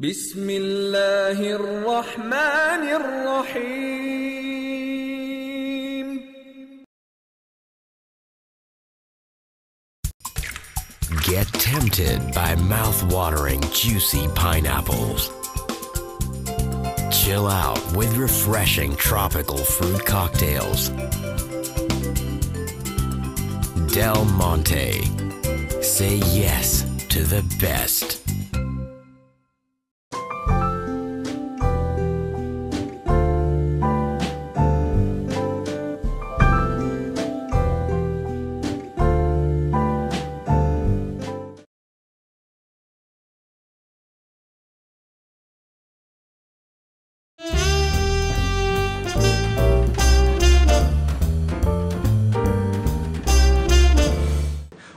بسم الله الرحمن الرحيم. Get tempted by mouth-watering, juicy pineapples. Chill out with refreshing tropical fruit cocktails. Del Monte. Say yes to the best.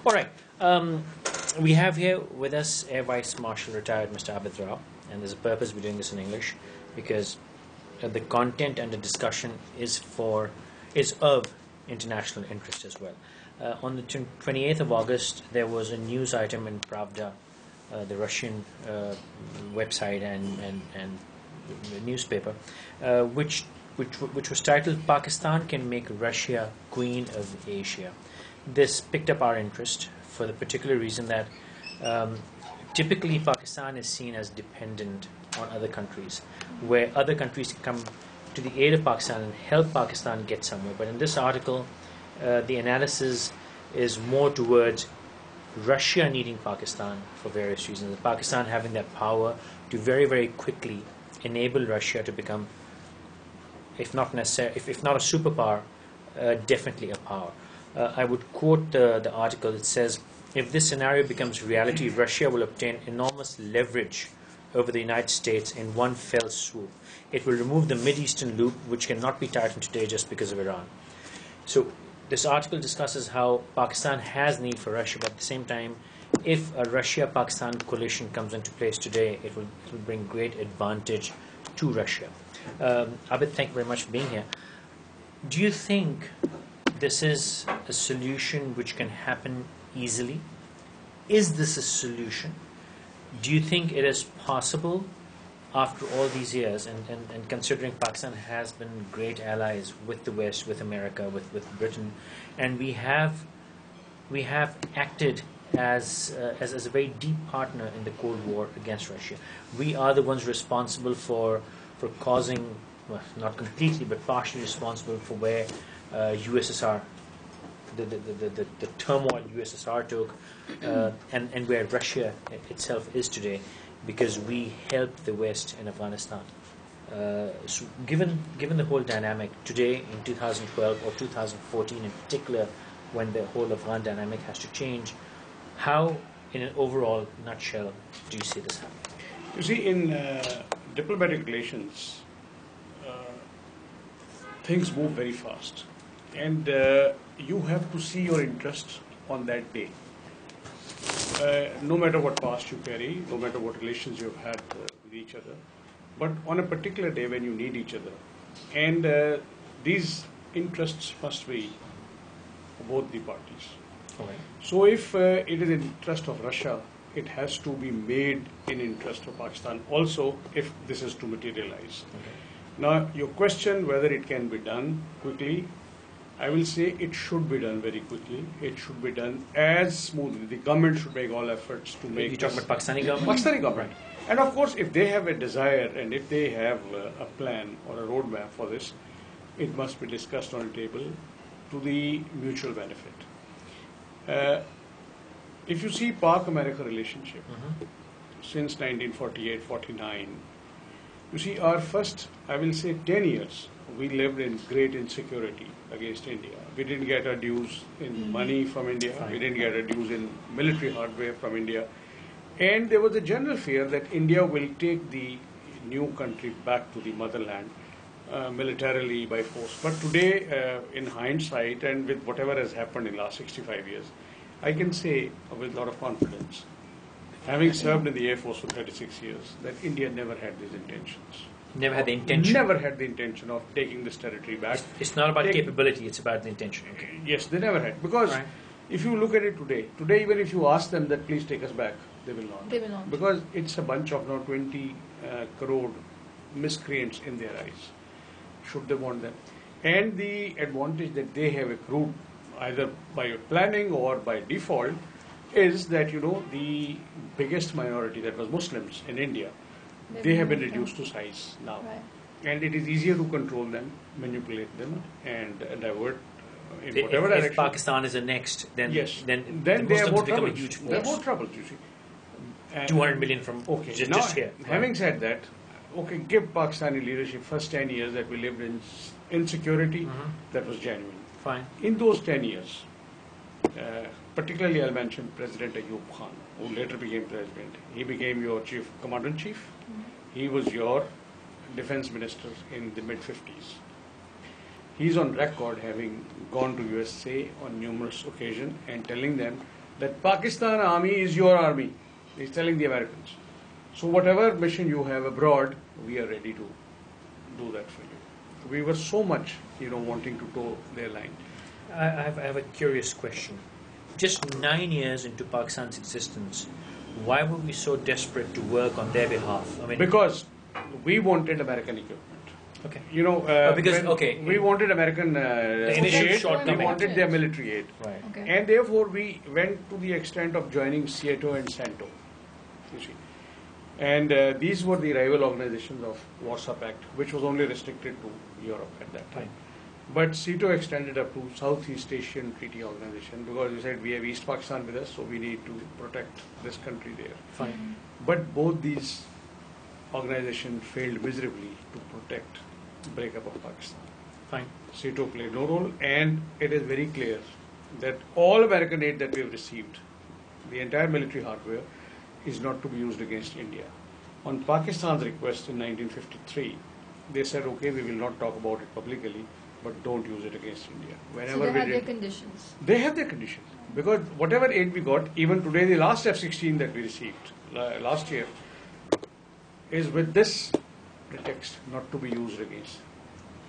All right. We have here with us Air Vice Marshal retired Mr. Abid Rao, and there's a purpose we're doing this in English because the content and the discussion is of international interest as well. On the 28th of August, there was a news item in Pravda, the Russian website and newspaper, which was titled "Pakistan Can Make Russia Queen of Asia." This picked up our interest for the particular reason that typically Pakistan is seen as dependent on other countries, where other countries come to the aid of Pakistan and help Pakistan get somewhere. But in this article, the analysis is more towards Russia needing Pakistan for various reasons, and Pakistan having that power to very, very quickly enable Russia to become, if not a superpower, definitely a power. I would quote the article. It says, if this scenario becomes reality, Russia will obtain enormous leverage over the United States in one fell swoop. It will remove the Mid-Eastern loop, which cannot be tightened today just because of Iran. So this article discusses how Pakistan has need for Russia, but at the same time, if a Russia-Pakistan coalition comes into place today, it will bring great advantage to Russia. Abid, thank you very much for being here. Do you think this is a solution which can happen easily? Is this a solution? Do you think it is possible after all these years, and considering Pakistan has been great allies with the West, with America, with Britain, and we have acted as a very deep partner in the Cold War against Russia. We are the ones responsible for causing, well, not completely, but partially responsible for where USSR, the turmoil USSR took, and where Russia itself is today, because we helped the West in Afghanistan. So given the whole dynamic today in 2012 or 2014 in particular, when the whole Afghan dynamic has to change, how, in an overall nutshell, do you see this happening? You see, in diplomatic relations, things move very fast, and you have to see your interests on that day. No matter what past you carry, no matter what relations you've had with each other, but on a particular day when you need each other, and these interests must be for both the parties. Okay. So if it is in interest of Russia, it has to be made in interest of Pakistan also, if this is to materialize. Okay. Now, your question whether it can be done quickly, I will say it should be done very quickly. It should be done as smoothly. The government should make all efforts to make. You talking about Pakistani government? Pakistani government. Right. And of course, if they have a desire and if they have a plan or a roadmap for this, it must be discussed on the table to the mutual benefit. If you see Pak-America relationship since 1948-49, you see our first, I will say 10 years, we lived in great insecurity against India. We didn't get our dues in money from India. We didn't get our dues in military hardware from India. And there was a general fear that India will take the new country back to the motherland militarily by force. But today, in hindsight and with whatever has happened in the last 65 years, I can say with a lot of confidence, having served in the Air Force for 36 years, that India never had these intentions. Never had the intention? Never had the intention of taking this territory back. It's not about capability, it's about the intention. Okay. Yes, they never had. Because if you look at it today even if you ask them that please take us back, They will not. They will not. Because it's a bunch of now 20 crore miscreants in their eyes. Should they want them? And the advantage that they have accrued, either by planning or by default, is that the biggest minority, that was Muslims in India, they have been reduced to size now. Right. And it is easier to control them, manipulate them, and divert in whatever if direction. Pakistan is the next, then Yes. then Then the they have Muslims more become a troubles. huge They have force. more troubles, you see. 200 million from Okay, just, now, just here. having said that, okay, give Pakistani leadership first 10 years that we lived in insecurity, that was genuine. Fine. In those 10 years, particularly I'll mention President Ayub Khan, who later became president. He became your chief, commander-in-chief. He was your defense minister in the mid-50s. He's on record having gone to USA on numerous occasions and telling them that Pakistan army is your army. He's telling the Americans. So whatever mission you have abroad, we are ready to do that for you. We were so much, wanting to toe their line. I have a curious question. Just 9 years into Pakistan's existence, why were we so desperate to work on their behalf? I mean, Because we wanted American equipment. okay. Because we wanted American initial aid, we shortcoming. wanted their military aid. Right. Okay. And therefore we went to the extent of joining SEATO and CENTO, you see. And these were the rival organizations of Warsaw Pact, which was only restricted to Europe at that time. But SEATO extended up to Southeast Asian Treaty Organization, because you said we have East Pakistan with us, so we need to protect this country there. Fine. But both these organizations failed miserably to protect the breakup of Pakistan. Fine. SEATO played no role, and it is very clear that all American aid that we have received, the entire military hardware, is not to be used against India. On Pakistan's request in 1953, they said, okay, we will not talk about it publicly, but don't use it against India. So they have their conditions. They have their conditions. Because whatever aid we got, even today, the last F-16 that we received last year, is with this pretext not to be used against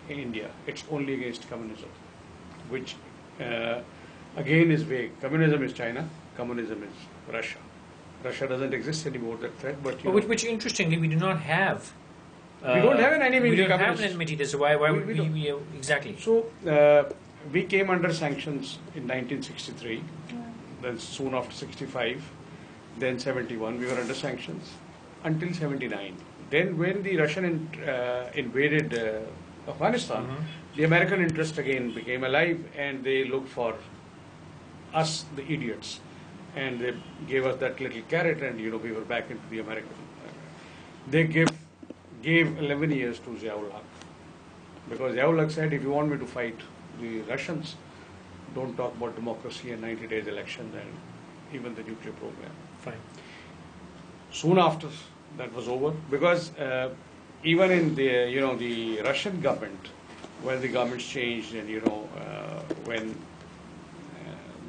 India. It's only against communism, which again is vague. Communism is China, communism is Russia. Russia doesn't exist anymore, that threat, but Which interestingly, we do not have. We don't have an enemy. We don't have an communists. enmity. That's why would We don't. we exactly. So we came under sanctions in 1963, then soon after 65, then 71 we were under sanctions until 79. Then when the Russian invaded Afghanistan, the American interest again became alive, and they looked for us, the idiots, and they gave us that little carrot, and we were back into the American. They gave 11 years to Ziaul Haq, because Ziaul Haq said, if you want me to fight the Russians, don't talk about democracy and 90 days elections and even the nuclear program. Fine. Soon after that was over, because even in the Russian government, when the governments changed, and when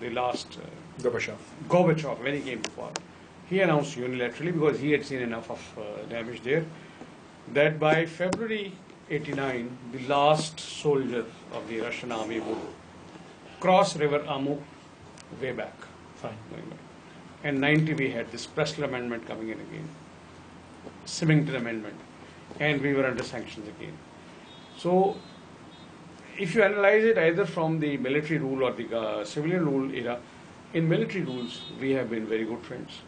the last Gorbachev, when he came to power, he announced unilaterally, because he had seen enough of damage there, that by February 89, the last soldier of the Russian army would cross River Amur way back. Fine. And 90 we had this Pressler Amendment coming in again, Symington Amendment, and we were under sanctions again. So if you analyze it either from the military rule or the civilian rule era, in military rules we have been very good friends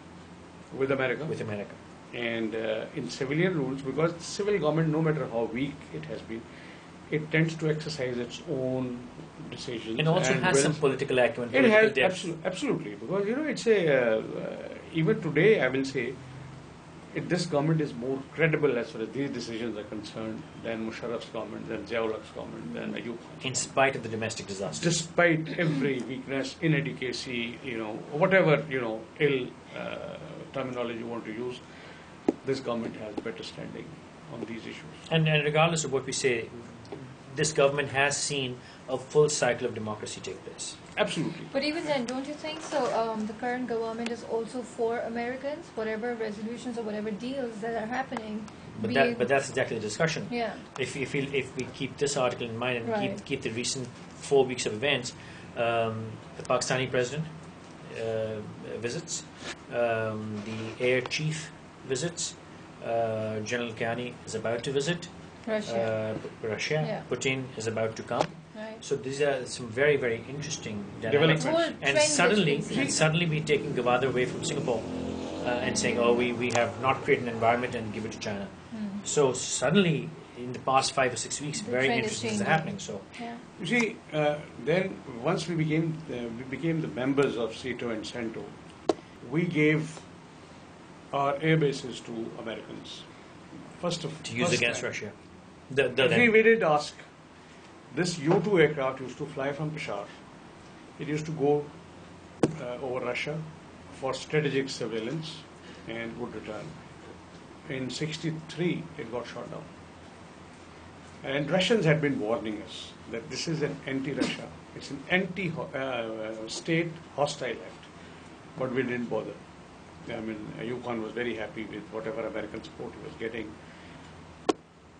with America. With America. And in civilian rules, because the civil government, no matter how weak it has been, it tends to exercise its own decisions. And also has some political acumen. It has, depth. absolutely, because it's a, even today I will say, this government is more credible as far as these decisions are concerned than Musharraf's government, than Ziaul Haq's government, than Ayub Khan's. In spite of the domestic disaster. Despite every weakness, inadequacy, whatever, ill terminology you want to use, this government has better standing on these issues. And regardless of what we say, this government has seen a full cycle of democracy take place. Absolutely. But even then, don't you think so? The current government is also for Americans, whatever resolutions or whatever deals that are happening. But that's exactly the discussion. Yeah. If we keep this article in mind and Right. keep the recent 4 weeks of events, the Pakistani president visits, the Air Chief visits, General Kiani is about to visit Russia. Yeah. Putin is about to come. Right. So these are some very, very interesting dynamics. Developments. Whole And trend suddenly, which we see. we're taking Gavada away from Singapore and saying, oh, we have not created an environment and give it to China. So suddenly, in the past 5 or 6 weeks, The very trend is interesting things are changing. happening. So Yeah. You see, then once we became the members of CETO and CENTO, we gave our air bases to Americans. to use against time. Russia. We did ask. This U-2 aircraft used to fly from Peshawar. It used to go over Russia for strategic surveillance and would return. In '63, it got shot down. And Russians had been warning us that this is an anti-Russia. It's an anti-state hostile act. But we didn't bother. I mean, Yukon was very happy with whatever American support he was getting.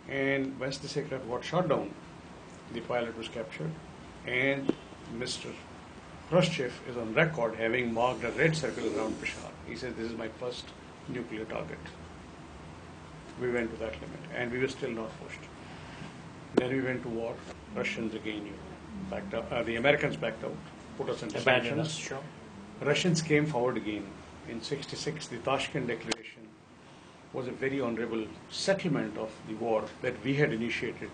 And once this aircraft got shot down, the pilot was captured, and Mr. Khrushchev is on record having marked a red circle around Peshawar. He said, this is my first nuclear target. We went to that limit, and we were still not pushed. Then we went to war. Russians again backed up. The Americans backed out, put us under Abandoned us, sanctions. sure. Russians came forward again. In '66, the Tashkent Declaration was a very honorable settlement of the war that we had initiated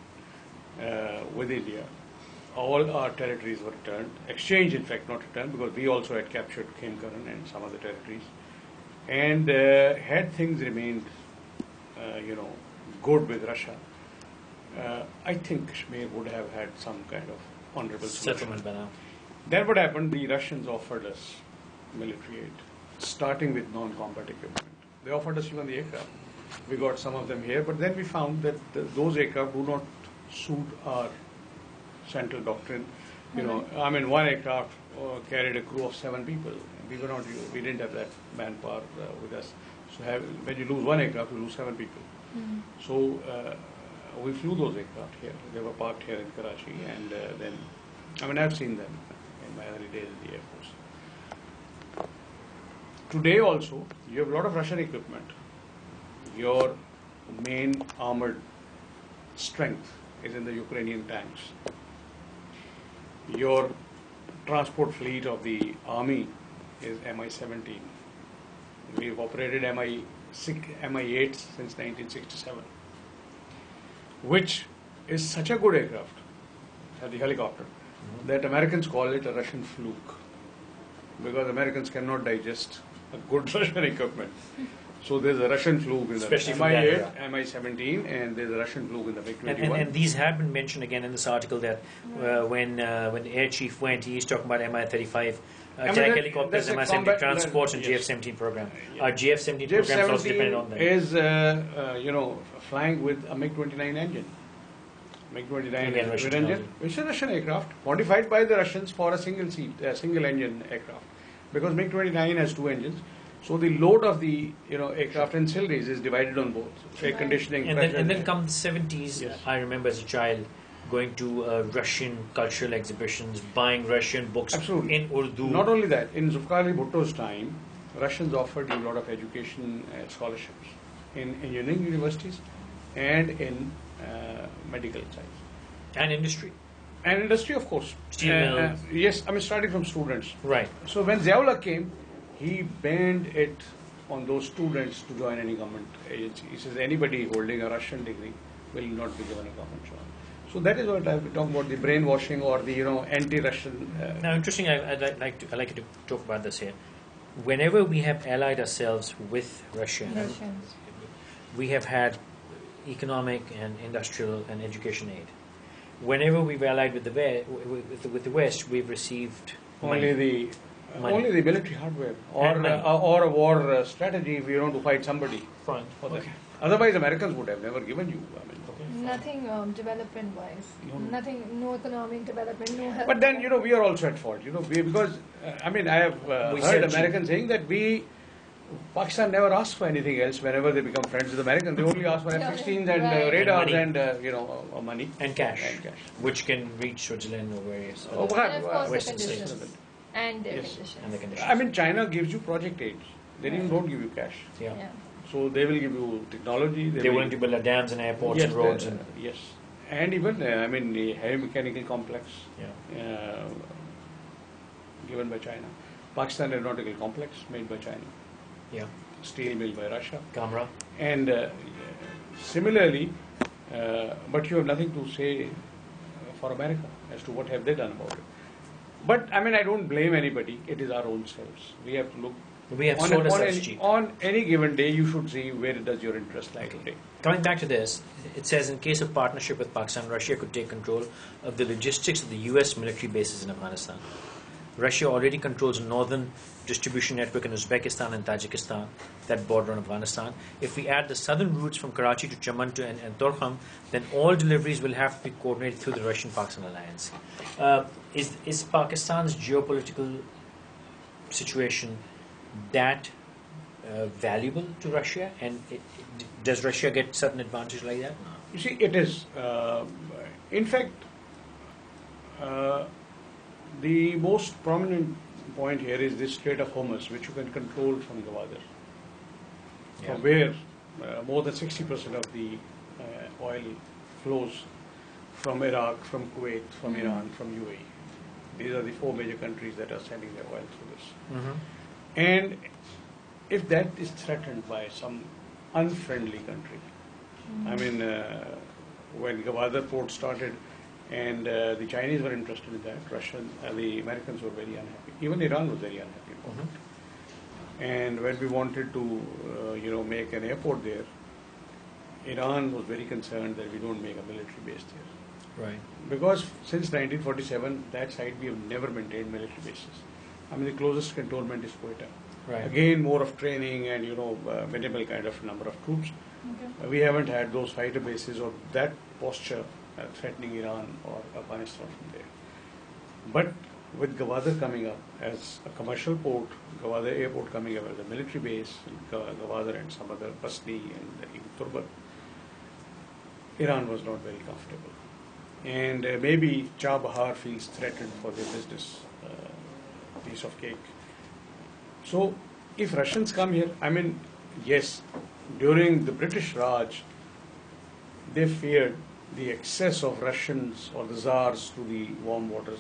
with India. All our territories were returned. Exchange, in fact, not returned, because we also had captured Kemkaran and some other territories. And had things remained, good with Russia, I think Kashmir would have had some kind of honorable Settlement solution. by now. Then what happened? The Russians offered us military aid, starting with non-combat equipment. They offered us even the aircraft. We got some of them here, but then we found that those aircraft do not suit our central doctrine. I mean, one aircraft carried a crew of 7 people. We didn't have that manpower with us. So when you lose one aircraft, you lose 7 people. So we flew those aircraft here. They were parked here in Karachi, and then, I've seen them in my early days in the Air Force. Today also, you have a lot of Russian equipment. Your main armored strength is in the Ukrainian tanks. Your transport fleet of the army is Mi-17. We've operated Mi-8 since 1967, which is such a good aircraft, the helicopter, that Americans call it a Russian fluke, because Americans cannot digest a good Russian equipment. So there's a Russian fluke in the Especially from that era. Mi-8, Mi-17, and there's a Russian fluke in the MiG-21. And these have been mentioned again in this article that when the air chief went, he's talking about Mi-35 attack helicopters, that's a Mi-17 combat- transports, and yes. GF-17 program. Our GF-17 program is also dependent on them. is, flying with a MiG-29 engine. MiG-29 Again, is a Russian twin engine, technology. which is a Russian aircraft, modified by the Russians for a single engine aircraft. Because MiG-29 has 2 engines, so the load of the aircraft ancillaries is divided on both. Air conditioning, And pressure, then come the 70s, Yes. I remember as a child going to Russian cultural exhibitions, buying Russian books Absolutely. in Urdu. Not only that, in Zulfikar Ali Bhutto's time, Russians offered you a lot of education scholarships in engineering universities and in medical science. And industry. And industry, of course. Steel mills. Yes, starting from students. Right. So when Ziaullah came, he banned it on those students to join any government agency. He says anybody holding a Russian degree will not be given a government job. So that is what I've been talking about, the brainwashing or the anti-Russian. Now, interesting. I'd like you to talk about this here. Whenever we have allied ourselves with Russia, Russians. we have had economic and industrial and education aid. Whenever we've allied with the West, we've received money. Only the military hardware And money. or a war strategy if you want to fight somebody. Fine. For that. Otherwise, Americans would have never given you. Nothing development-wise. Nothing, no economic development, no health. But then, we are also at fault, because, I have We heard said Americans saying that Pakistan never asks for anything else whenever they become friends with Americans. They only ask for F-16s and Right. radars And and, money. And cash, And cash. which can reach Switzerland or various Oh, other God, And of course the Western conditions. states. And their Yes. conditions. And the conditions. I mean, China gives you project aids. They even don't give you cash. yeah. Yeah. So they will give you technology. They're willing to build dams and airports and roads and yes, and even I mean the heavy mechanical complex yeah. given by China, Pakistan aeronautical complex made by China, Yeah. steel mill by Russia, Camera. and similarly, but you have nothing to say for America as to what have they done about it. But I mean, I don't blame anybody. It is our own selves. We have to look. We have sold ourselves any, cheap. on any given day, you should see where does your interest lie today. Coming back to this, it says in case of partnership with Pakistan, Russia could take control of the logistics of the US military bases in Afghanistan. Russia already controls a northern distribution network in Uzbekistan and Tajikistan that border on Afghanistan. If we add the southern routes from Karachi to Chaman and Torkham, then all deliveries will have to be coordinated through the Russian-Pakistan alliance. Is Pakistan's geopolitical situation that valuable to Russia, and does Russia get certain advantage like that? You see, it is. In fact, the most prominent point here is this Strait of Hormuz, which you can control from Gwadar, from where more than 60% of the oil flows from Iraq, from Kuwait, from Iran, from UAE. These are the four major countries that are sending their oil through this. Mm-hmm. And if that is threatened by some unfriendly country, I mean, when Gwadar port started and the Chinese were interested in that, the Americans were very unhappy. Even Iran was very unhappy about it. And when we wanted to, make an airport there, Iran was very concerned that we don't make a military base there. Right. Because since 1947, that side we have never maintained military bases. I mean, the closest cantonment is Quetta. Right. Again, more of training and minimal kind of number of troops. Okay. We haven't had those fighter bases or that posture threatening Iran or Afghanistan from there. But with Gwadar coming up as a commercial port, Gwadar airport coming up as a military base, Gwadar and some other Basni and even Turbat, Iran was not very comfortable. And maybe Chabahar feels threatened for their business piece of cake. So if Russians come here, I mean, yes, during the British Raj, they feared the excess of Russians or the Tsars to the warm waters.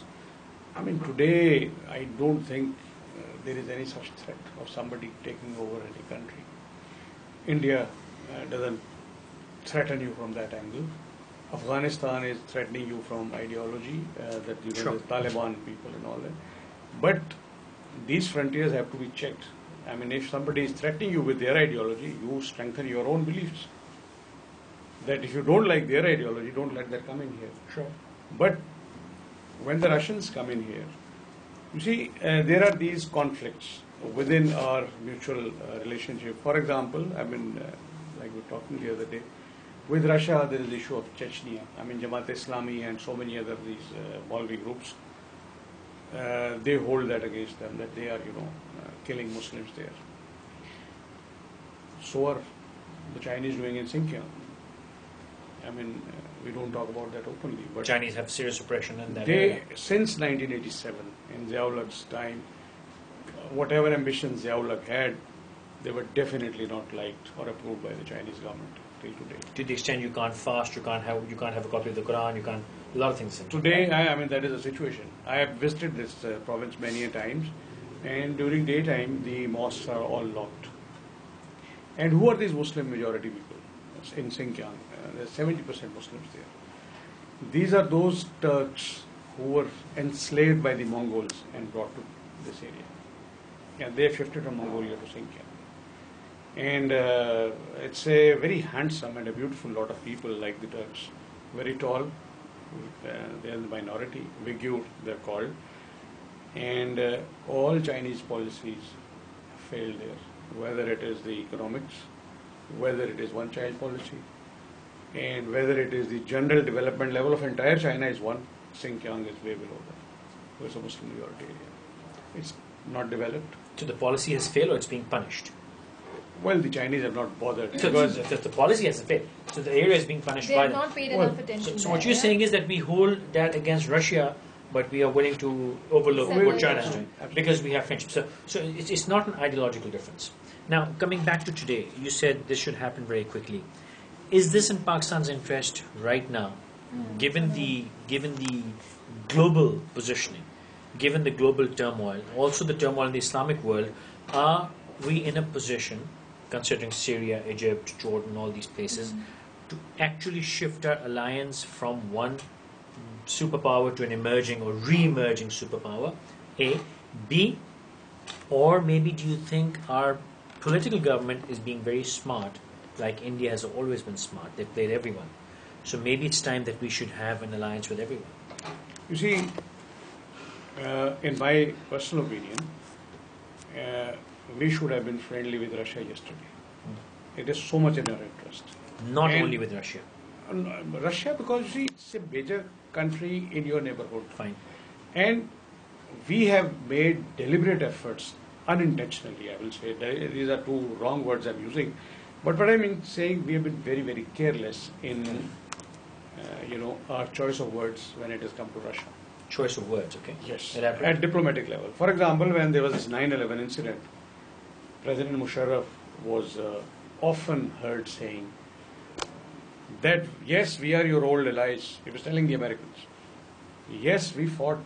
I mean, today, I don't think there is any such threat of somebody taking over any country. India doesn't threaten you from that angle. Afghanistan is threatening you from ideology, that Sure. the Taliban people and all that. But these frontiers have to be checked. I mean, if somebody is threatening you with their ideology, you strengthen your own beliefs. That if you don't like their ideology, don't let that come in here. Sure. But when the Russians come in here, you see, there are these conflicts within our mutual relationship. For example, I mean, like we were talking the other day, with Russia, there is the issue of Chechnya. I mean, Jamaat-e-Islami and so many other these Maulvi groups, they hold that against them, that they are, killing Muslims there. So are the Chinese doing in Xinjiang. I mean, we don't talk about that openly, but Chinese have serious oppression in that they, area. since 1987, in Ziaulak's time, whatever ambitions Ziaulak had, they were definitely not liked or approved by the Chinese government till today. To the extent you can't fast, you can't have a copy of the Quran, you can't a lot of things. Today, I mean, that is the situation. I have visited this province many a times, and during daytime, the mosques are all locked. And who are these Muslim majority people in Xinjiang? There's 70% Muslims there. These are those Turks who were enslaved by the Mongols and brought to this area. And they shifted from Mongolia to Xinjiang. And it's a very handsome and a beautiful lot of people like the Turks. Very tall. They are the minority. Uyghur, they're called. And all Chinese policies failed there. Whether it is the economics, whether it is one-child policy, and whether it is the general development level of entire China is one, Xinjiang is way below that. It's a Muslim majority area. It's not developed. So the policy has failed or it's being punished? Well, the Chinese have not bothered. So because the policy has failed. So the area is being punished They by have them. not paid Well, enough attention. So what you're saying is that we hold that against Russia but we are willing to overlook Separate. what China is doing Absolutely. because we have friendship. So it's not an ideological difference. Now, coming back to today, you said this should happen very quickly. Is this in Pakistan's interest right now, given the global positioning, given the global turmoil, also the turmoil in the Islamic world? Are we in a position, considering Syria, Egypt, Jordan, all these places, to actually shift our alliance from one superpower to an emerging or re-emerging superpower? A. B. Or maybe do you think our political government is being very smart, like India has always been smart? They've played everyone. So maybe it's time that we should have an alliance with everyone. You see, in my personal opinion, we should have been friendly with Russia yesterday. It is so much in our interest. Not And- only with Russia. Russia, because you see, it's a major country in your neighborhood. Fine. And we have made deliberate efforts, unintentionally, I will say. These are two wrong words I'm using. But what I mean saying, we have been very, very careless in, our choice of words when it has come to Russia. Choice of words, okay? Yes, Elaborate. at diplomatic level. For example, when there was this 9/11 incident, President Musharraf was often heard saying that, yes, we are your old allies. He was telling the Americans, yes, we fought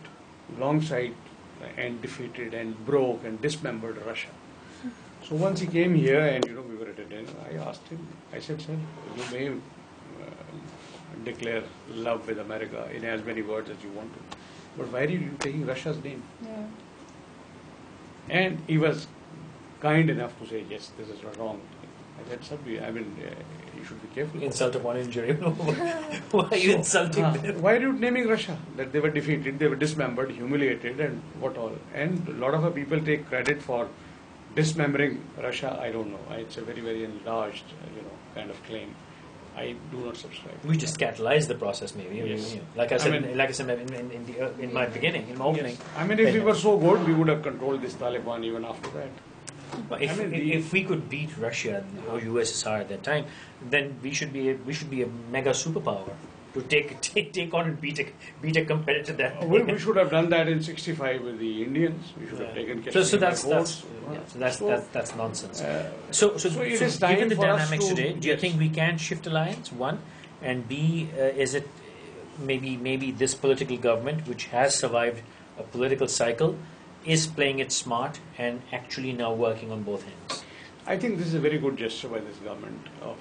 alongside and defeated and broke and dismembered Russia. So once he came here and we were at a dinner, I asked him, I said, sir, you may declare love with America in as many words as you want to, but why are you taking Russia's name? Yeah. And he was kind enough to say, yes, this is wrong. I said, sir, you should be careful. Insult upon injury. Why are you insulting them? Why are you naming Russia? That they were defeated, they were dismembered, humiliated, and what all. And a lot of our people take credit for dismembering Russia. I don't know. It's a very, very enlarged, kind of claim. I do not subscribe. We just catalyze the process, maybe. Yes. Like I said, I mean- in my beginning, in my opening. Yes. I mean, if we were so good, we would have controlled this Taliban even after that. But if we could beat Russia or USSR at that time, then we should be a mega superpower to take on and beat a competitor that. We should have done that in '65 with the Indians. We should have taken Kashmir So by force. that's nonsense. So it is time given the for us dynamics to- today, do you yes. think we can shift alliance? One, and B, is it maybe this political government, which has survived a political cycle, is playing it smart and actually now working on both ends? I think this is a very good gesture by this government of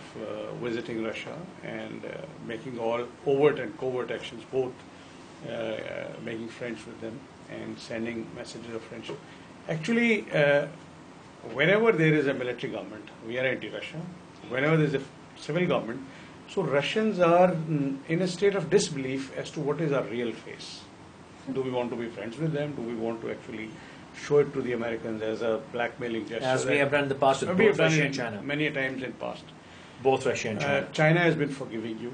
visiting Russia and making all overt and covert actions, both making friends with them and sending messages of friendship. Actually, whenever there is a military government, we are anti-Russia. Whenever there is a civil government, so Russians are in a state of disbelief as to what is our real face. Do we want to be friends with them? Do we want to actually show it to the Americans as a blackmailing gesture? As we have done in the past with We have both done Russia it and China. many times in past. Both Russia and China. China has been forgiving you.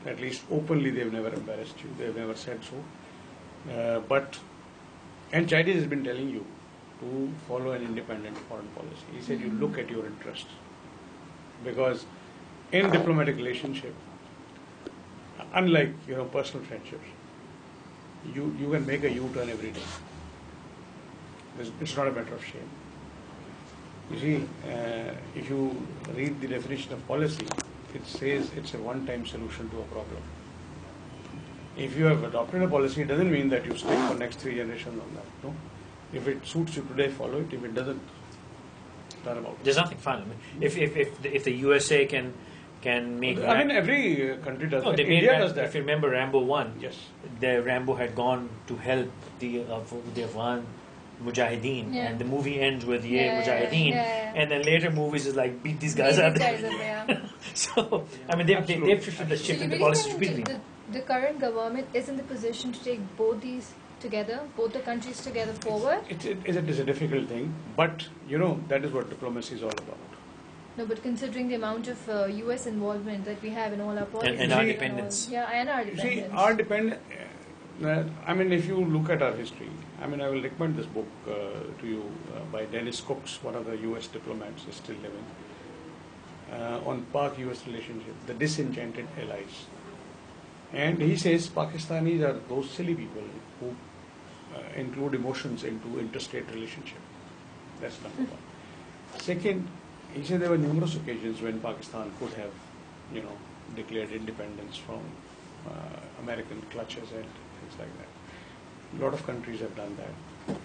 At least openly, they've never embarrassed you. They've never said so. And China has been telling you to follow an independent foreign policy. He said you look at your interests. Because in diplomatic relationship, unlike personal friendships, you can make a U-turn every day. It's not a matter of shame. You see, if you read the definition of policy, it says it's a one-time solution to a problem. If you have adopted a policy, it doesn't mean that you stick for next 3 generations on that. No. If it suits you today, follow it. If it doesn't, turn about it. There's nothing fun. I mean, if the USA can make. I mean, every country does No, that. they made India does that. If you remember Rambo 1, Yes. the Rambo had gone to help the Afghan Mujahidin, Yeah. and the movie ends with Yeah, Mujahideen, yeah. and then later movies is like beat these guys up. So I mean they've shifted the So shift you in the really policy think quickly. the current government is in the position to take both these together, both the countries together forward? It is a difficult thing, but that is what diplomacy is all about. No, but considering the amount of U.S. involvement that we have in all our policies and our all- dependence. and our You dependence. see, our I mean, if you look at our history, I mean, I will recommend this book to you by Dennis Cooks, one of the U.S. diplomats, is still living, on Pak-U.S. relationship, The Disenchanted Allies. And he says Pakistanis are those silly people who include emotions into interstate relationship. That's number one. Second, he said there were numerous occasions when Pakistan could have, declared independence from American clutches and things like that. A lot of countries have done that.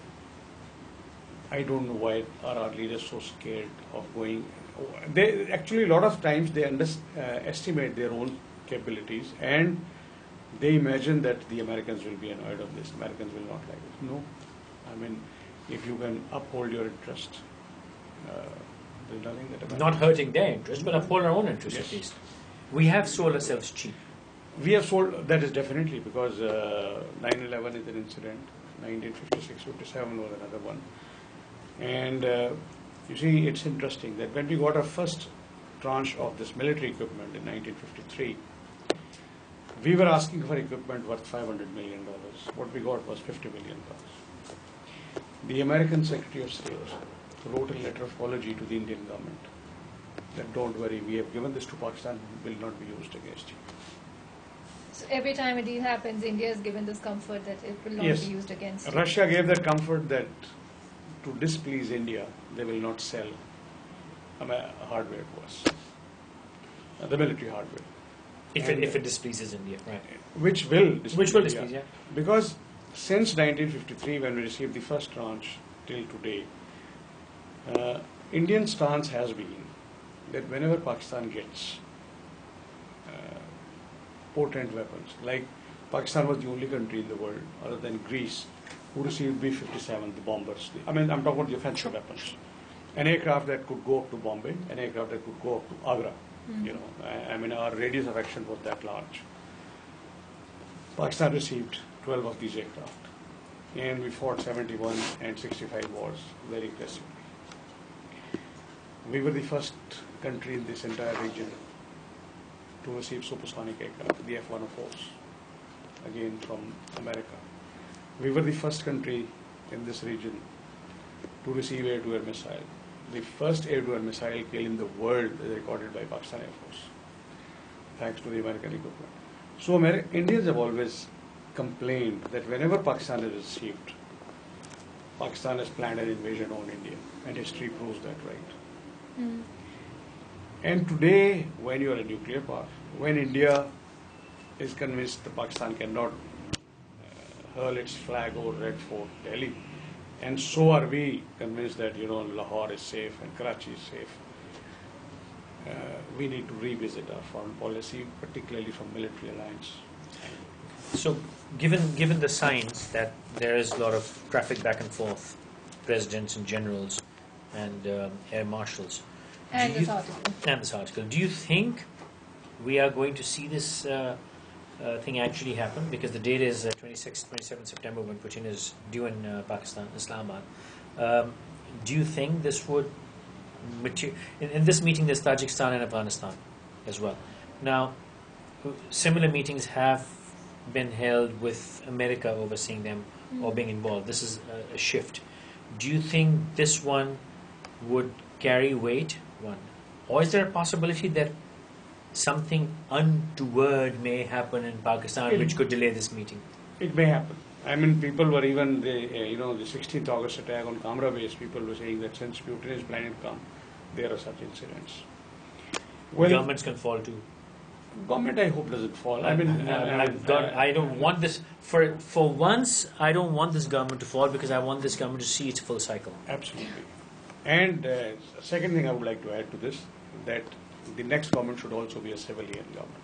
I don't know why are our leaders so scared of going. They actually, a lot of times they estimate their own capabilities and they imagine that the Americans will be annoyed of this. Americans will not like it. No, I mean, if you can uphold your interest, there's nothing that Americans Not hurting their interest, but uphold our own interest Yes. at least. We have sold ourselves cheap. We have sold, that is definitely because 9/11 is an incident, 1956-57 was another one. And you see, it's interesting that when we got our first tranche of this military equipment in 1953, we were asking for equipment worth $500 million. What we got was $50 million. The American Secretary of State wrote a letter of apology to the Indian government that don't worry, we have given this to Pakistan, it will not be used against you. So every time a deal happens, India is given this comfort that it will not Yes. be used against it. Russia gave that comfort that to displease India, they will not sell hardware to us, the military hardware. If And, it displeases India, right? Which will displease Which will India. displease, yeah. Because since 1953, when we received the first tranche till today, Indian stance has been that whenever Pakistan gets potent weapons, like Pakistan was the only country in the world other than Greece who received B-57, the bombers. I mean, I'm talking about the offensive weapons. An aircraft that could go up to Bombay, an aircraft that could go up to Agra. I mean, our radius of action was that large. Pakistan received 12 of these aircraft, and we fought 71 and 65 wars very aggressively. We were the first country in this entire region to receive supersonic aircraft, the F-104s, again from America. We were the first country in this region to receive air-to-air missile. The first air-to-air missile kill in the world is recorded by Pakistan Air Force, thanks to the American equipment. So Indians have always complained that whenever Pakistan is received, Pakistan has planned an invasion on India, and history proves that right. And today, when you are a nuclear power, when India is convinced that Pakistan cannot hurl its flag over Red Fort, Delhi, and so are we convinced that Lahore is safe and Karachi is safe. We need to revisit our foreign policy, particularly from military alliance. So, given the signs that there is a lot of traffic back and forth, presidents and generals and air marshals, And do this you- article. and this article, do you think we are going to see this thing actually happen? Because the date is 27 September when Putin is due in Pakistan, Islamabad. Do you think this would in this meeting there's Tajikistan and Afghanistan as well. Now, similar meetings have been held with America overseeing them or being involved. This is a shift. Do you think this one would carry weight? One, or is there a possibility that something untoward may happen in Pakistan which could delay this meeting? It may happen. I mean, people were even, the 16th August attack on Kamra base, people were saying that since Putin is planning to come, there are such incidents. Well, Governments can fall too. government, I hope, doesn't fall. I mean, I don't want this for once. I don't want this government to fall because I want this government to see its full cycle. Absolutely. And second thing I would like to add to this, that the next government should also be a civilian government.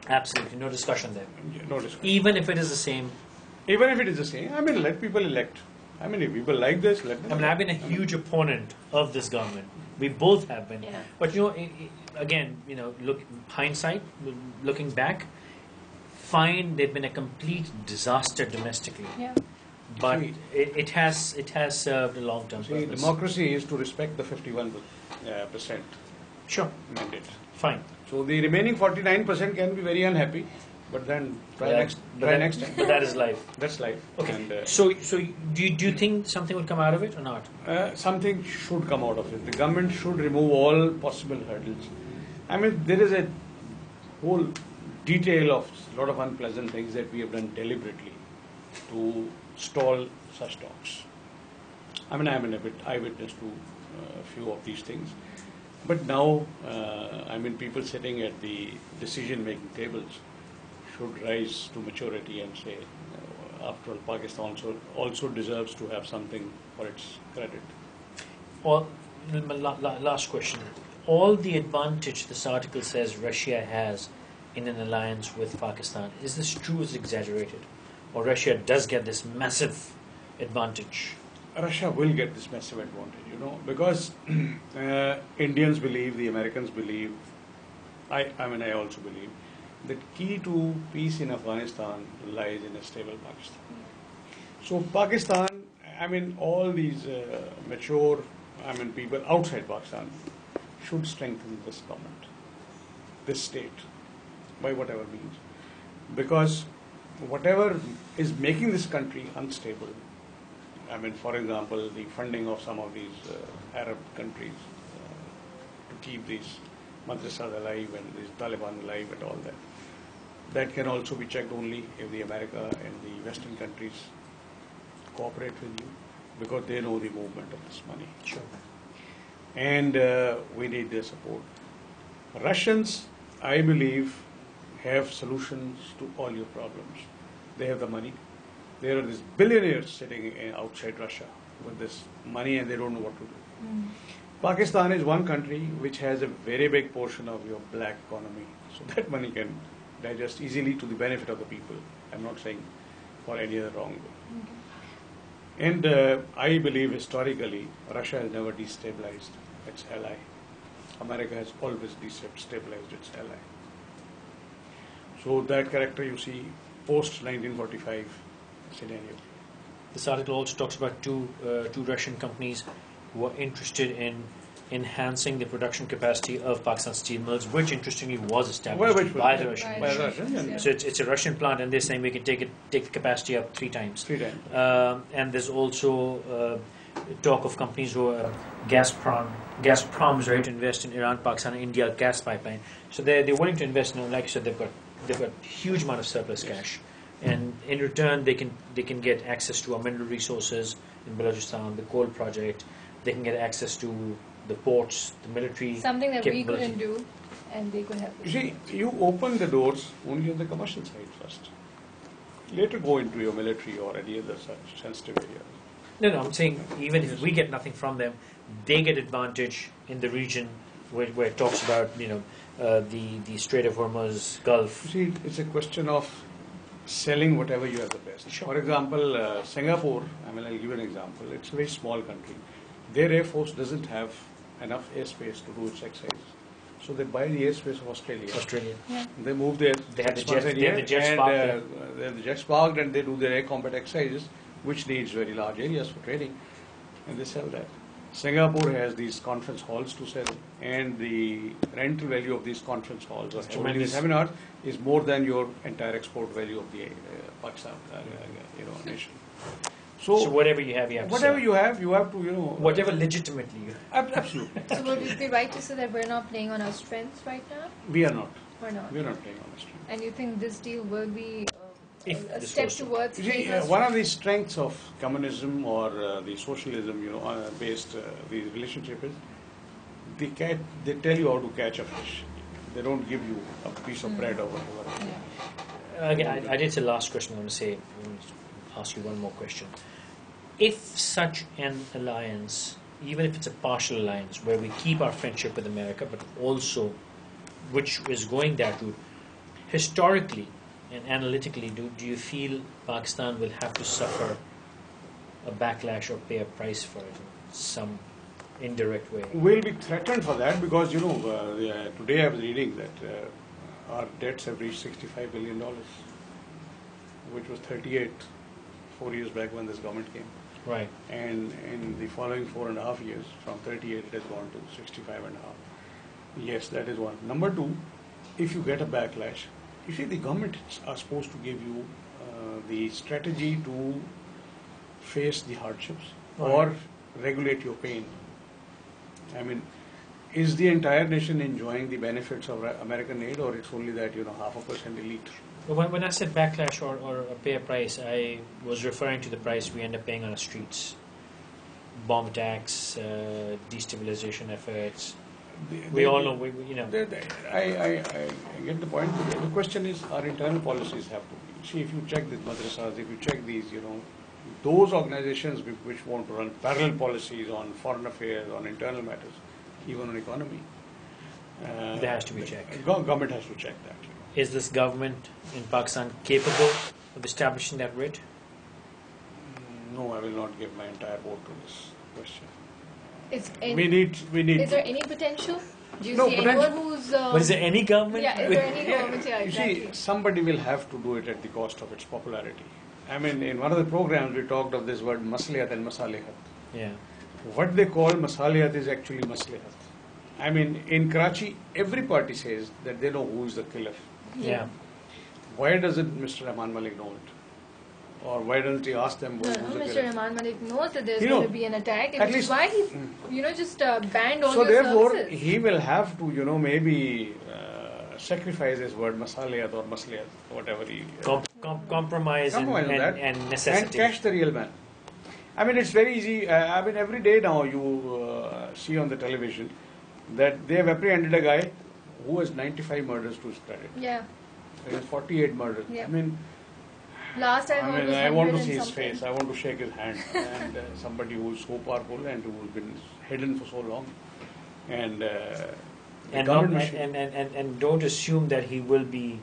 Absolutely, no discussion there. No discussion. Even if it is the same. Even if it is the same, I mean, let people elect. I mean, if people like this, let them I mean, I've been a elect. huge opponent of this government. We both have been. Yeah. But again, look, hindsight, looking back, fine, they've been a complete disaster domestically. Yeah. But See- it has served a long-term See, purpose. democracy is to respect the 51% Sure, mandate. fine. So the remaining 49% can be very unhappy, but then try next time. But that is life. That's life. Okay. And, So do you think something would come out of it or not? something should come out of it. The government should remove all possible hurdles. I mean, there is a whole detail of a lot of unpleasant things that we have done deliberately to stall such talks. I mean, I'm an eyewitness to a few of these things. But now, people sitting at the decision-making tables should rise to maturity and say, after all, Pakistan also deserves to have something for its credit. All, last question. All the advantage this article says Russia has in an alliance with Pakistan, is this true or is it exaggerated? Or Russia does get this massive advantage? Russia will get this massive advantage, because Indians believe, the Americans believe, I also believe, that key to peace in Afghanistan lies in a stable Pakistan. So Pakistan, all these mature, people outside Pakistan should strengthen this government, this state, by whatever means. Because whatever is making this country unstable, for example, the funding of some of these Arab countries to keep these madrasas alive and these Taliban alive and all that, that can also be checked only if the America and the Western countries cooperate with you, because they know the movement of this money. Sure. And we need their support. Russians, I believe, have solutions to all your problems. They have the money. There are these billionaires sitting outside Russia with this money and they don't know what to do. Pakistan is one country which has a very big portion of your black economy. So that money can digest easily to the benefit of the people. I'm not saying for any other wrong way. And I believe historically Russia has never destabilized its ally. America has always destabilized its ally. So that character you see post 1945 scenario. This article also talks about two Russian companies who are interested in enhancing the production capacity of Pakistan steel mills, which interestingly was established by the Russians. By the Russians, yeah. So it's a Russian plant, and they're saying we can take the capacity up 3 times. 3 times. And there's also talk of companies who are Gazprom's ready to invest in Iran, Pakistan, and India gas pipeline. So they're willing to invest. Like I said, they've got huge amount of surplus cash, and in return they can get access to our mineral resources in Balochistan, the coal project. They can get access to the ports, the military. Something that we couldn't do, and they could help. You see, you open the doors only on the commercial side first. Later go into your military or any other such sensitive area. No, I'm saying even if we get nothing from them, they get advantage in the region where it talks about the Strait of Hormuz, Gulf. You see, it's a question of selling whatever you have the best. Sure. For example, Singapore, I'll give you an example. It's a very small country. Their Air Force doesn't have enough airspace to do its exercise. So they buy the airspace of Australia. Yeah. They move there. They have the jets parked there. They have the jets parked and they do their air combat exercises, which needs very large areas for training, and they sell that. Singapore has these conference halls to sell, and the rental value of these conference halls or tremendous. seminars is more than your entire export value of the Pakistan, nation. So whatever you have, whatever you have to, whatever legitimately you have. Absolutely. So would it be right to say that we're not playing on our strengths right now? We are not. We're not. We are not playing on the street. And you think this deal will be If a this step goes through. towards You see, playing our one of strengths? the strengths of communism or the socialism, based the relationship is they tell you how to catch a fish. They don't give you a piece of bread or whatever. Yeah. Again, I did say last question. I'm going to ask you one more question. If such an alliance, even if it's a partial alliance, where we keep our friendship with America, but also which is going that route, historically and analytically, do you feel Pakistan will have to suffer a backlash or pay a price for it in some indirect way? We'll be threatened for that because, today I was reading that our debts have reached $65 billion, which was 38 4 years back when this government came. Right. And in the following 4.5 years, from 38 it has gone to 65.5. Yes, that is one. Number two, if you get a backlash, you see the government are supposed to give you the strategy to face the hardships or regulate your pain. is the entire nation enjoying the benefits of American aid, or it's only that 0.5% elite? When I said backlash or pay a price, I was referring to the price we end up paying on the streets. Bomb attacks, destabilization efforts. We all know, I get the point. The question is, our internal policies have to be. See, if you check these madrasas, if you check these, those organizations which want to run parallel policies on foreign affairs, on internal matters, even on economy. There has to be checked. Government has to check that. Is this government in Pakistan capable of establishing that writ? No, I will not give my entire vote to this question. We need. Is there any potential? Do you see anyone who's? But is there any government? Yeah, is there any government? Yeah, exactly. You see, somebody will have to do it at the cost of its popularity. I mean, in one of the programs we talked of this word masliyat and masalihat. Yeah. What they call masalihat is actually maslihat. I mean, in Karachi, every party says that they know who is the killer. Yeah. Why doesn't Mr. Rahman Malik know it? Or why doesn't he ask them who's the killer? Mr. Rahman Malik knows that there's going to be an attack, which is why he, just banned all your your therefore, services. he will have to, maybe sacrifice his word masaliyat or masliyat, whatever he... Compromise and necessity. And catch the real man. I mean, it's very easy. I mean, every day now you see on the television that they have apprehended a guy who has 95 murders to his credit. Yeah. He has 48 murders. Yeah. I mean... Last I heard was I want to 100 see and his something. face. I want to shake his hand. And somebody who is so powerful and who has been hidden for so long. And don't assume that he will be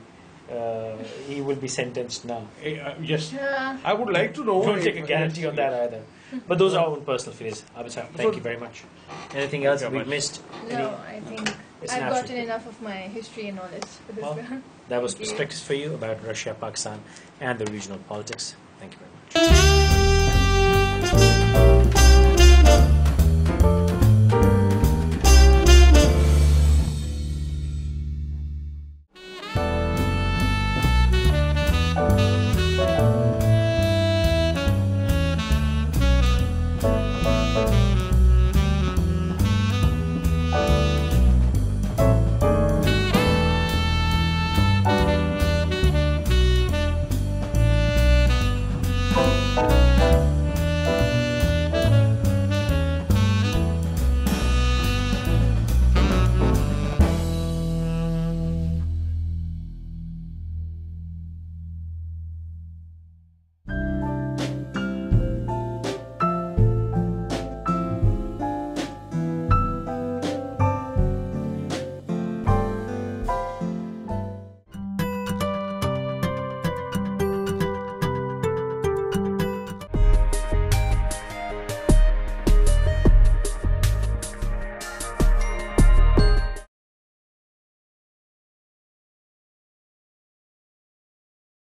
sentenced now. Yes. Yeah. I would like to know. Don't take a guarantee on that either. But those are our own personal feelings. Abid, thank you very much. Anything else we've missed? No, I think I've gotten enough of my history and knowledge for this round. That was Perspectives for you about Russia, Pakistan, and the regional politics. Thank you very much.